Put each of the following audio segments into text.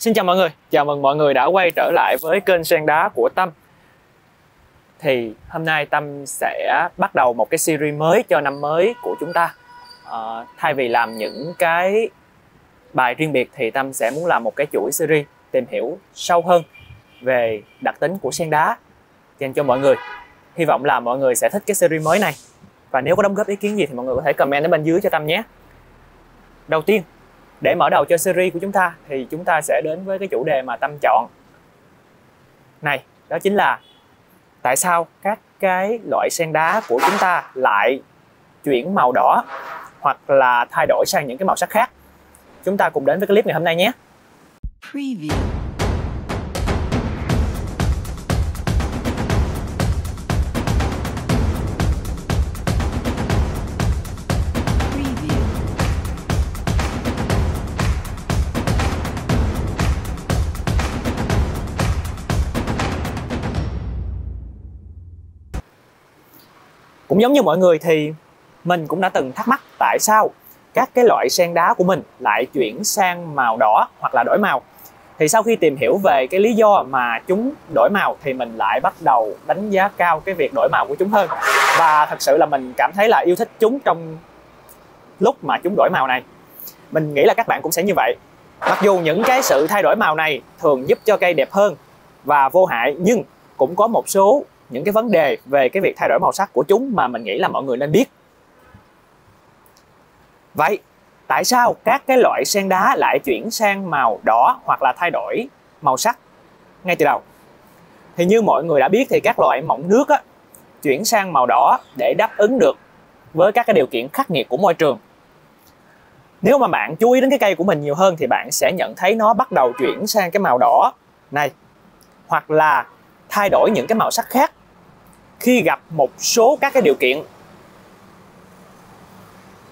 Xin chào mọi người, chào mừng mọi người đã quay trở lại với kênh Sen Đá của Tâm. Thì hôm nay Tâm sẽ bắt đầu một cái series mới cho năm mới của chúng ta. Thay vì làm những cái bài riêng biệt thì Tâm sẽ muốn làm một cái chuỗi series tìm hiểu sâu hơn về đặc tính của sen đá dành cho mọi người. Hy vọng là mọi người sẽ thích cái series mới này. Và nếu có đóng góp ý kiến gì thì mọi người có thể comment ở bên dưới cho Tâm nhé. Đầu tiên, để mở đầu cho series của chúng ta thì chúng ta sẽ đến với cái chủ đề mà Tâm chọn này, đó chính là tại sao các cái loại sen đá của chúng ta lại chuyển màu đỏ hoặc là thay đổi sang những cái màu sắc khác. Chúng ta cùng đến với cái clip ngày hôm nay nhé. Preview. Cũng giống như mọi người thì mình cũng đã từng thắc mắc tại sao các cái loại sen đá của mình lại chuyển sang màu đỏ hoặc là đổi màu. Thì sau khi tìm hiểu về cái lý do mà chúng đổi màu thì mình lại bắt đầu đánh giá cao cái việc đổi màu của chúng hơn. Và thật sự là mình cảm thấy là yêu thích chúng trong lúc mà chúng đổi màu này. Mình nghĩ là các bạn cũng sẽ như vậy. Mặc dù những cái sự thay đổi màu này thường giúp cho cây đẹp hơn và vô hại, nhưng cũng có một số những cái vấn đề về cái việc thay đổi màu sắc của chúng mà mình nghĩ là mọi người nên biết. Vậy tại sao các cái loại sen đá lại chuyển sang màu đỏ hoặc là thay đổi màu sắc ngay từ đầu? Thì như mọi người đã biết thì các loại mọng nước á, chuyển sang màu đỏ để đáp ứng được với các cái điều kiện khắc nghiệt của môi trường. Nếu mà bạn chú ý đến cái cây của mình nhiều hơn thì bạn sẽ nhận thấy nó bắt đầu chuyển sang cái màu đỏ này, hoặc là thay đổi những cái màu sắc khác khi gặp một số các cái điều kiện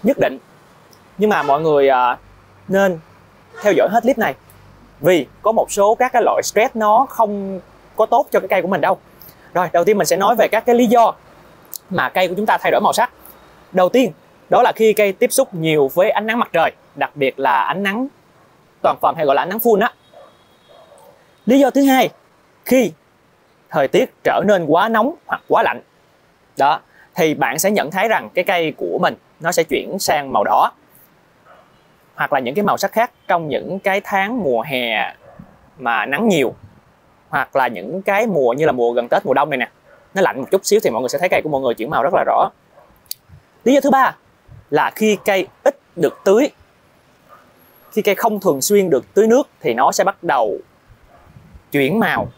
nhất định. Nhưng mà mọi người nên theo dõi hết clip này, vì có một số các cái loại stress nó không có tốt cho cái cây của mình đâu. Rồi, đầu tiên mình sẽ nói về các cái lý do mà cây của chúng ta thay đổi màu sắc. Đầu tiên, đó là khi cây tiếp xúc nhiều với ánh nắng mặt trời, đặc biệt là ánh nắng toàn phần hay gọi là ánh nắng full á. Lý do thứ hai, khi thời tiết trở nên quá nóng hoặc quá lạnh đó, thì bạn sẽ nhận thấy rằng cái cây của mình nó sẽ chuyển sang màu đỏ hoặc là những cái màu sắc khác trong những cái tháng mùa hè mà nắng nhiều, hoặc là những cái mùa như là mùa gần Tết, mùa đông này nè, nó lạnh một chút xíu thì mọi người sẽ thấy cây của mọi người chuyển màu rất là rõ. Lý do thứ ba là khi cây ít được tưới, khi cây không thường xuyên được tưới nước thì nó sẽ bắt đầu chuyển màu,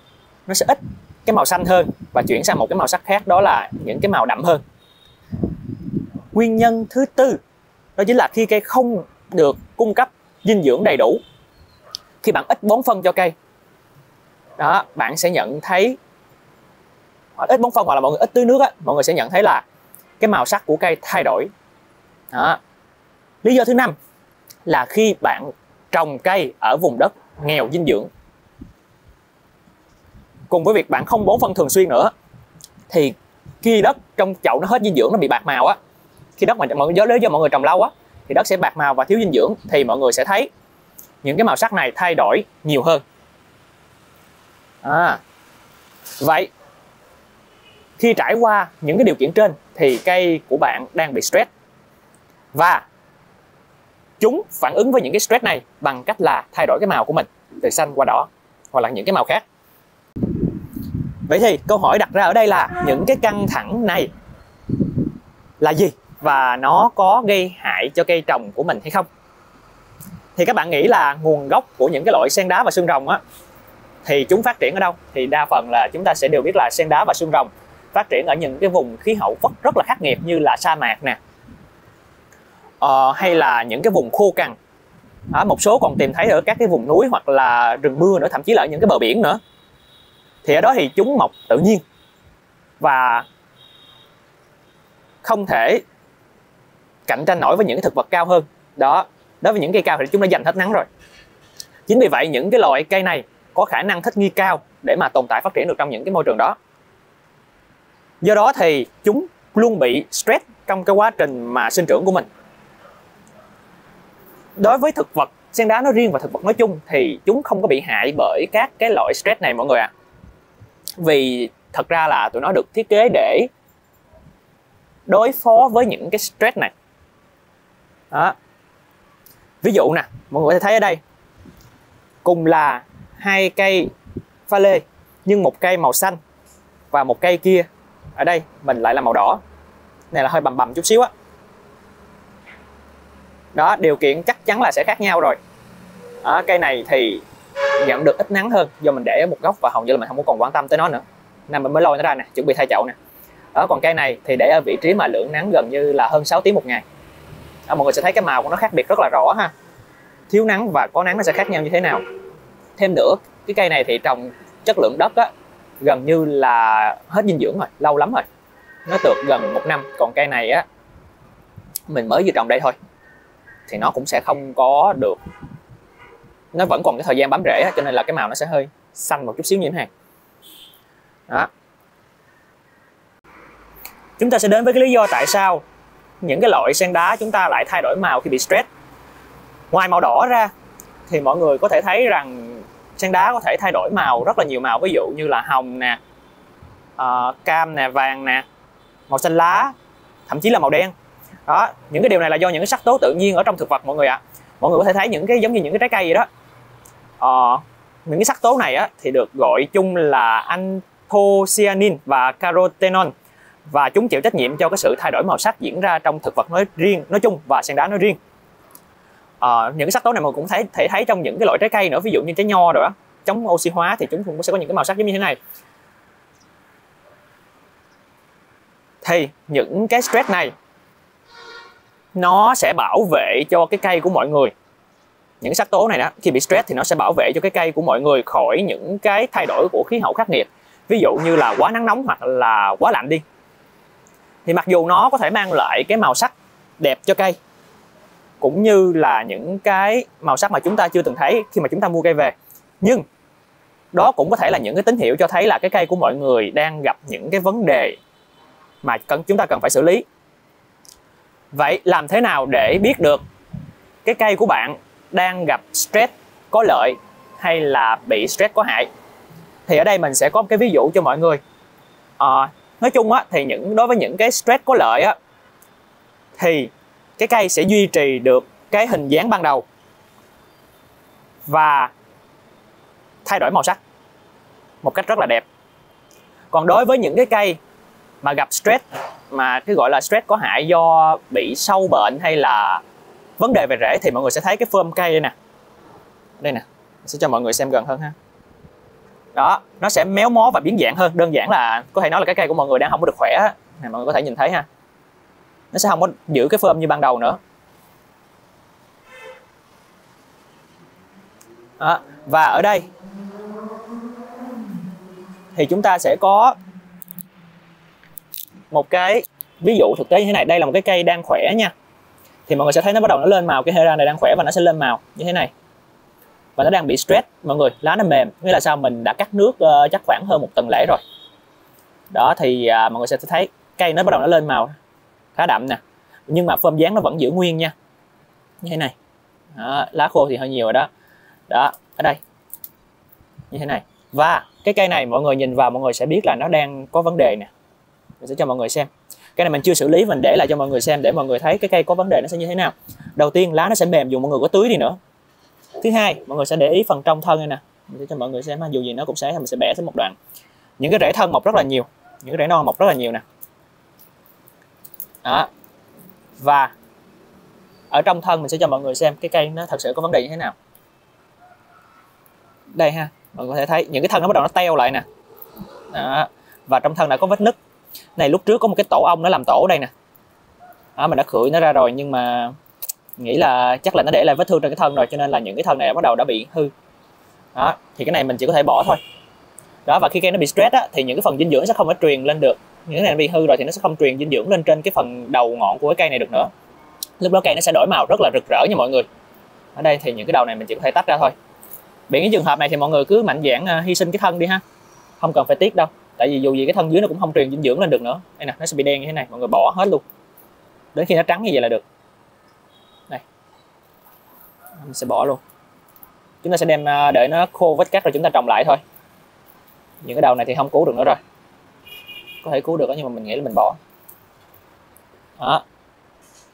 nó sẽ ít cái màu xanh hơn và chuyển sang một cái màu sắc khác, đó là những cái màu đậm hơn. Nguyên nhân thứ tư đó chính là khi cây không được cung cấp dinh dưỡng đầy đủ, khi bạn ít bón phân cho cây đó, bạn sẽ nhận thấy, ít bón phân hoặc là mọi người ít tưới nước á, mọi người sẽ nhận thấy là cái màu sắc của cây thay đổi đó. Lý do thứ năm là khi bạn trồng cây ở vùng đất nghèo dinh dưỡng, cùng với việc bạn không bón phân thường xuyên nữa, thì khi đất trong chậu nó hết dinh dưỡng, nó bị bạc màu á, khi đất mà mọi người do mọi người trồng lâu á thì đất sẽ bạc màu và thiếu dinh dưỡng, thì mọi người sẽ thấy những cái màu sắc này thay đổi nhiều hơn. Vậy khi trải qua những cái điều kiện trên thì cây của bạn đang bị stress, và chúng phản ứng với những cái stress này bằng cách là thay đổi cái màu của mình từ xanh qua đỏ hoặc là những cái màu khác. Vậy thì câu hỏi đặt ra ở đây là những cái căng thẳng này là gì và nó có gây hại cho cây trồng của mình hay không? Thì các bạn nghĩ là nguồn gốc của những cái loại sen đá và xương rồng á, thì chúng phát triển ở đâu? Thì đa phần là chúng ta sẽ đều biết là sen đá và xương rồng phát triển ở những cái vùng khí hậu rất là khắc nghiệt như là sa mạc nè, hay là những cái vùng khô cằn. Một số còn tìm thấy ở các cái vùng núi hoặc là rừng mưa nữa, thậm chí là ở những cái bờ biển nữa. Thì ở đó thì chúng mọc tự nhiên và không thể cạnh tranh nổi với những cái thực vật cao hơn. Đó, đối với những cây cao thì chúng đã giành hết nắng rồi. Chính vì vậy những cái loại cây này có khả năng thích nghi cao để mà tồn tại phát triển được trong những cái môi trường đó. Do đó thì chúng luôn bị stress trong cái quá trình mà sinh trưởng của mình. Đối với thực vật sen đá nói riêng và thực vật nói chung thì chúng không có bị hại bởi các cái loại stress này mọi người ạ. Vì thật ra là tụi nó được thiết kế để đối phó với những cái stress này. Đó. Ví dụ nè, mọi người có thể thấy ở đây cùng là hai cây pha lê, nhưng một cây màu xanh và một cây kia ở đây mình lại là màu đỏ. Này là hơi bầm bầm chút xíu á. Đó, điều kiện chắc chắn là sẽ khác nhau rồi. Đó, cây này thì nhận được ít nắng hơn do mình để ở một góc và hầu như là mình không có còn quan tâm tới nó nữa, nên mình mới lôi nó ra nè, chuẩn bị thay chậu nè. Đó, còn cây này thì để ở vị trí mà lượng nắng gần như là hơn 6 tiếng một ngày. Đó, mọi người sẽ thấy cái màu của nó khác biệt rất là rõ ha. Thiếu nắng và có nắng nó sẽ khác nhau như thế nào. Thêm nữa, cái cây này thì trồng chất lượng đất á, gần như là hết dinh dưỡng rồi, lâu lắm rồi, nó tược gần 1 năm. Còn cây này á, mình mới vừa trồng đây thôi thì nó cũng sẽ không có được, nó vẫn còn cái thời gian bám rễ á, cho nên là cái màu nó sẽ hơi xanh một chút xíu như thế này. Đó. Chúng ta sẽ đến với cái lý do tại sao những cái loại sen đá chúng ta lại thay đổi màu khi bị stress. Ngoài màu đỏ ra thì mọi người có thể thấy rằng sen đá có thể thay đổi màu rất là nhiều màu, ví dụ như là hồng nè, cam nè, vàng nè, màu xanh lá, thậm chí là màu đen. Đó, những cái điều này là do những cái sắc tố tự nhiên ở trong thực vật mọi người ạ. Mọi người có thể thấy những cái giống như những cái trái cây vậy đó. Những cái sắc tố này á, thì được gọi chung là anthocyanin và carotenoid, và chúng chịu trách nhiệm cho cái sự thay đổi màu sắc diễn ra trong thực vật nói chung và sen đá nói riêng. Những cái sắc tố này mình cũng thể thấy trong những cái loại trái cây nữa, ví dụ như trái nho rồi đó, chống oxy hóa thì chúng cũng sẽ có những cái màu sắc giống như thế này. Thì những cái stress này nó sẽ bảo vệ cho cái cây của mọi người. Những sắc tố này đó, khi bị stress thì nó sẽ bảo vệ cho cái cây của mọi người khỏi những cái thay đổi của khí hậu khắc nghiệt. Ví dụ như là quá nắng nóng hoặc là quá lạnh đi. Thì mặc dù nó có thể mang lại cái màu sắc đẹp cho cây, cũng như là những cái màu sắc mà chúng ta chưa từng thấy khi mà chúng ta mua cây về, nhưng đó cũng có thể là những cái tín hiệu cho thấy là cái cây của mọi người đang gặp những cái vấn đề mà chúng ta cần phải xử lý. Vậy làm thế nào để biết được cái cây của bạn đang gặp stress có lợi hay là bị stress có hại? Thì ở đây mình sẽ có một cái ví dụ cho mọi người. Nói chung á, thì đối với những cái stress có lợi á, thì cái cây sẽ duy trì được cái hình dáng ban đầu và thay đổi màu sắc một cách rất là đẹp. Còn đối với những cái cây mà gặp stress, mà cái gọi là stress có hại do bị sâu bệnh hay là vấn đề về rễ, thì mọi người sẽ thấy cái phơm cây đây nè. Đây nè, mình sẽ cho mọi người xem gần hơn ha. Đó, nó sẽ méo mó và biến dạng hơn. Đơn giản là có thể nói là cái cây của mọi người đang không có được khỏe nè, mọi người có thể nhìn thấy ha. Nó sẽ không có giữ cái phơm như ban đầu nữa. Đó. Và ở đây thì chúng ta sẽ có một cái ví dụ thực tế như thế này. Đây là một cái cây đang khỏe nha. Thì mọi người sẽ thấy nó bắt đầu nó lên màu, cái hera này đang khỏe và nó sẽ lên màu như thế này. Và nó đang bị stress mọi người, lá nó mềm, nghĩa là sao, mình đã cắt nước chắc khoảng hơn 1 tuần lễ rồi. Đó thì mọi người sẽ thấy cây nó bắt đầu nó lên màu khá đậm nè, nhưng mà phơm dáng nó vẫn giữ nguyên nha, như thế này. Đó, lá khô thì hơi nhiều rồi đó. Đó, ở đây như thế này. Và cái cây này mọi người nhìn vào mọi người sẽ biết là nó đang có vấn đề nè. Mình sẽ cho mọi người xem. Cái này mình chưa xử lý, mình để lại cho mọi người xem để mọi người thấy cái cây có vấn đề nó sẽ như thế nào. Đầu tiên lá nó sẽ mềm dù mọi người có tưới đi nữa. Thứ hai, mọi người sẽ để ý phần trong thân này nè. Mình sẽ cho mọi người xem, dù gì nó cũng sẽ, mình sẽ bẻ xuống một đoạn. Những cái rễ thân mọc rất là nhiều, những cái rễ non mọc rất là nhiều nè. Đó. Và ở trong thân mình sẽ cho mọi người xem cái cây nó thật sự có vấn đề như thế nào. Đây ha, mọi người có thể thấy những cái thân nó bắt đầu nó teo lại nè. Đó. Và trong thân đã có vết nứt. Này lúc trước có một cái tổ ong nó làm tổ ở đây nè. Đó, mình đã khử nó ra rồi nhưng mà nghĩ là chắc là nó để lại vết thương trên cái thân rồi, cho nên là những cái thân này bắt đầu đã bị hư. Đó, thì cái này mình chỉ có thể bỏ thôi. Đó, và khi cây nó bị stress á, thì những cái phần dinh dưỡng sẽ không có truyền lên được. Những cái này nó bị hư rồi thì nó sẽ không truyền dinh dưỡng lên trên cái phần đầu ngọn của cái cây này được nữa. Lúc đó cây nó sẽ đổi màu rất là rực rỡ nha mọi người. Ở đây thì những cái đầu này mình chỉ có thể tách ra thôi. Biển cái trường hợp này thì mọi người cứ mạnh dạn hy sinh cái thân đi ha, không cần phải tiếc đâu, tại vì dù gì cái thân dưới nó cũng không truyền dinh dưỡng lên được nữa. Đây nè, nó sẽ bị đen như thế này, mọi người bỏ hết luôn đến khi nó trắng như vậy là được. Này, Mình sẽ bỏ luôn. Chúng ta sẽ đem để nó khô vết cắt rồi chúng ta trồng lại thôi. Những cái đầu này thì không cứu được nữa rồi. Có thể cứu được đó, nhưng mà mình nghĩ là mình bỏ.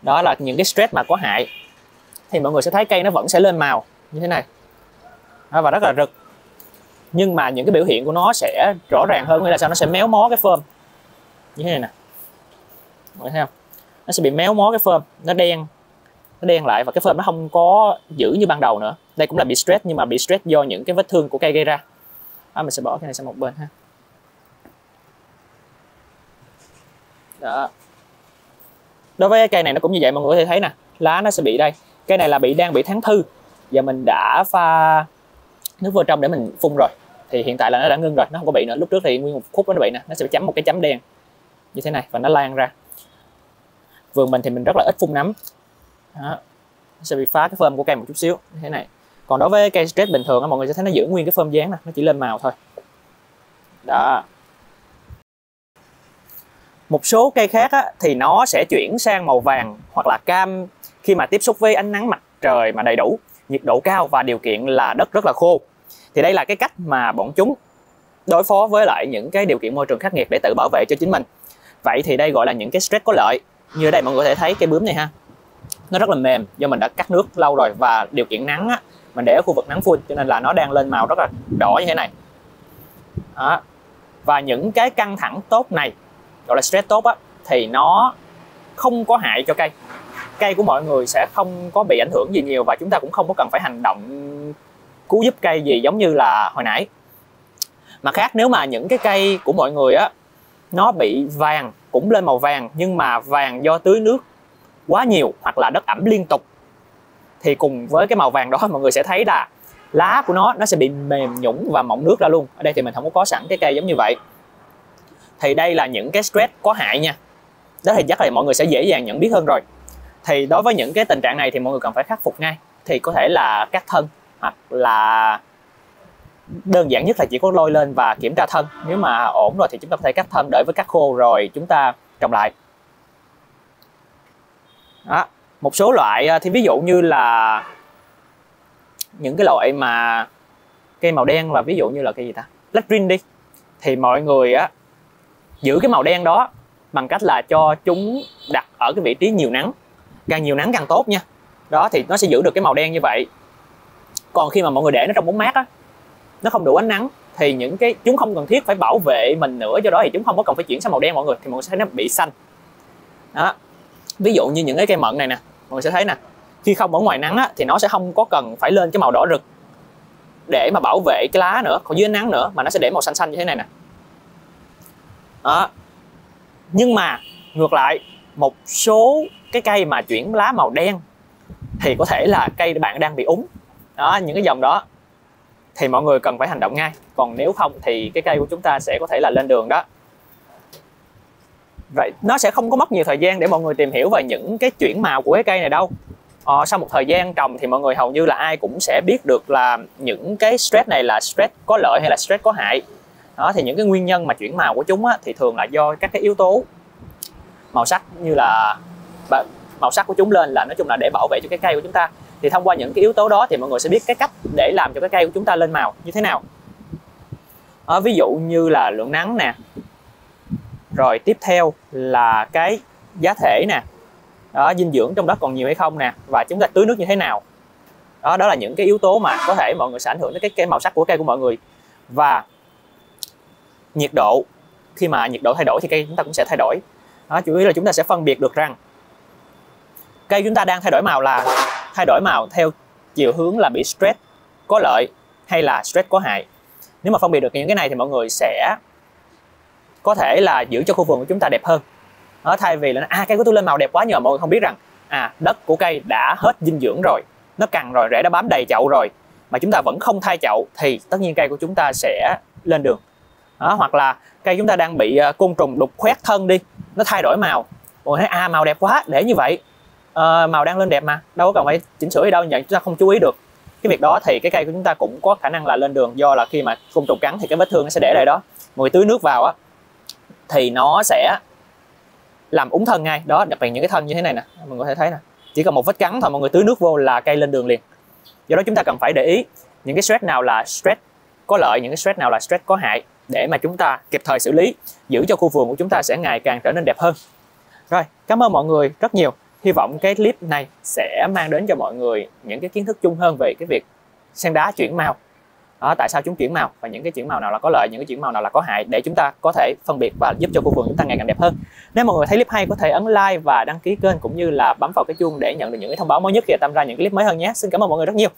Đó là những cái stress mà có hại. Thì mọi người sẽ thấy cây nó vẫn sẽ lên màu như thế này và rất là rực. Nhưng mà những cái biểu hiện của nó sẽ rõ ràng hơn, nghĩa là sao? Nó sẽ méo mó cái phơm như thế này nè, mọi người thấy không? Nó sẽ bị méo mó cái phơm, nó đen lại, và cái phơm nó không có giữ như ban đầu nữa. Đây cũng là bị stress, nhưng mà bị stress do những cái vết thương của cây gây ra. Mình sẽ bỏ cái này sang một bên ha. Đó. Đối với cái cây này nó cũng như vậy, mọi người có thể thấy nè, lá nó sẽ bị đây. Cây này là đang bị thán thư, và mình đã pha nước vô trong để mình phun rồi, thì hiện tại là nó đã ngưng rồi, nó không có bị nữa. Lúc trước thì nguyên một khúc nó bị nè, nó sẽ chấm một cái chấm đen như thế này và nó lan ra. Vườn mình thì mình rất là ít phun nấm. Đó. Nó sẽ bị phá cái phơm của cây một chút xíu như thế này. Còn đối với cây stress bình thường á, mọi người sẽ thấy nó giữ nguyên cái phơm dáng nè, nó chỉ lên màu thôi. Đó. Một số cây khác á, thì nó sẽ chuyển sang màu vàng hoặc là cam khi mà tiếp xúc với ánh nắng mặt trời mà đầy đủ, nhiệt độ cao và điều kiện là đất rất là khô. Thì đây là cái cách mà bọn chúng đối phó với lại những cái điều kiện môi trường khắc nghiệt để tự bảo vệ cho chính mình. Vậy thì đây gọi là những cái stress có lợi. Như ở đây mọi người có thể thấy cây bướm này ha, nó rất là mềm do mình đã cắt nước lâu rồi, và điều kiện nắng á, mình để ở khu vực nắng full cho nên là nó đang lên màu rất là đỏ như thế này. Đó. Và những cái căng thẳng tốt này, gọi là stress tốt á, thì nó không có hại cho cây. Cây của mọi người sẽ không có bị ảnh hưởng gì nhiều, và chúng ta cũng không có cần phải hành động cứu giúp cây gì giống như là hồi nãy. Mà khác, nếu mà những cái cây của mọi người á, nó bị vàng, cũng lên màu vàng, nhưng mà vàng do tưới nước quá nhiều hoặc là đất ẩm liên tục, thì cùng với cái màu vàng đó mọi người sẽ thấy là lá của nó sẽ bị mềm nhũn và mọng nước ra luôn. Ở đây thì mình không có sẵn cái cây giống như vậy. Thì đây là những cái stress có hại nha. Đó thì chắc là mọi người sẽ dễ dàng nhận biết hơn rồi. Thì đối với những cái tình trạng này thì mọi người cần phải khắc phục ngay. Thì có thể là cắt thân, hoặc là đơn giản nhất là chỉ có lôi lên và kiểm tra thân. Nếu mà ổn rồi thì chúng ta có thể cắt thân, đợi với cắt khô rồi chúng ta trồng lại. Đó. Một số loại thì ví dụ như là những cái loại mà cây màu đen, và ví dụ như là cây gì ta, Black Green đi, thì mọi người á, giữ cái màu đen đó bằng cách là cho chúng đặt ở cái vị trí nhiều nắng, càng nhiều nắng càng tốt nha. Đó thì nó sẽ giữ được cái màu đen như vậy. Còn khi mà mọi người để nó trong bóng mát á, nó không đủ ánh nắng, thì những cái chúng không cần thiết phải bảo vệ mình nữa, do đó thì chúng không có cần phải chuyển sang màu đen mọi người, thì mọi người sẽ thấy nó bị xanh. Đó. Ví dụ như những cái cây mận này nè, mọi người sẽ thấy nè, khi không ở ngoài nắng á, thì nó sẽ không có cần phải lên cái màu đỏ rực để mà bảo vệ cái lá nữa, còn dưới ánh nắng nữa, mà nó sẽ để màu xanh xanh như thế này nè. Đó. Nhưng mà ngược lại, một số cái cây mà chuyển lá màu đen thì có thể là cây bạn đang bị úng. Đó, những cái dòng đó thì mọi người cần phải hành động ngay. Còn nếu không thì cái cây của chúng ta sẽ có thể là lên đường đó. Vậy nó sẽ không có mất nhiều thời gian để mọi người tìm hiểu về những cái chuyển màu của cái cây này đâu. Sau một thời gian trồng thì mọi người hầu như là ai cũng sẽ biết được là những cái stress này là stress có lợi hay là stress có hại. Đó, thì những cái nguyên nhân mà chuyển màu của chúng á, thì thường là do các cái yếu tố màu sắc, như là màu sắc của chúng lên là nói chung là để bảo vệ cho cái cây của chúng ta. Thì thông qua những cái yếu tố đó thì mọi người sẽ biết cái cách để làm cho cái cây của chúng ta lên màu như thế nào. Ví dụ như là lượng nắng nè, rồi tiếp theo là cái giá thể nè, đó, dinh dưỡng trong đất còn nhiều hay không nè, và chúng ta tưới nước như thế nào. Đó là những cái yếu tố mà có thể mọi người sẽ ảnh hưởng đến cái màu sắc của cây của mọi người. Và nhiệt độ, khi mà nhiệt độ thay đổi thì cây chúng ta cũng sẽ thay đổi. Đó, chủ yếu là chúng ta sẽ phân biệt được rằng cây chúng ta đang thay đổi màu là thay đổi màu theo chiều hướng là bị stress có lợi hay là stress có hại. Nếu mà phân biệt được những cái này thì mọi người sẽ có thể là giữ cho khu vườn của chúng ta đẹp hơn. Đó, thay vì là cây của tôi lên màu đẹp quá, nhưng mà mọi người không biết rằng đất của cây đã hết dinh dưỡng rồi, nó cằn rồi, rễ đã bám đầy chậu rồi, mà chúng ta vẫn không thay chậu thì tất nhiên cây của chúng ta sẽ lên đường. Đó, hoặc là cây chúng ta đang bị côn trùng đục khoét thân đi, nó thay đổi màu, mọi người thấy màu đẹp quá, để như vậy màu đang lên đẹp mà, đâu có cần phải chỉnh sửa gì đâu, nhưng chúng ta không chú ý được cái việc đó thì cái cây của chúng ta cũng có khả năng là lên đường. Do là khi mà côn trùng cắn thì cái vết thương nó sẽ để lại đó, mọi người tưới nước vào á thì nó sẽ làm úng thân ngay. Đó, đặc biệt những cái thân như thế này nè, mọi người có thể thấy nè, chỉ cần một vết cắn thôi mọi người tưới nước vô là cây lên đường liền. Do đó chúng ta cần phải để ý những cái stress nào là stress có lợi, những cái stress nào là stress có hại, để mà chúng ta kịp thời xử lý, giữ cho khu vườn của chúng ta sẽ ngày càng trở nên đẹp hơn. Rồi, cảm ơn mọi người rất nhiều. Hy vọng cái clip này sẽ mang đến cho mọi người những cái kiến thức chung hơn về cái việc sen đá chuyển màu. Đó, tại sao chúng chuyển màu và những cái chuyển màu nào là có lợi, những cái chuyển màu nào là có hại, để chúng ta có thể phân biệt và giúp cho khu vườn chúng ta ngày càng đẹp hơn. Nếu mọi người thấy clip hay, có thể ấn like và đăng ký kênh, cũng như là bấm vào cái chuông để nhận được những cái thông báo mới nhất khi Tâm ra những clip mới hơn nhé. Xin cảm ơn mọi người rất nhiều.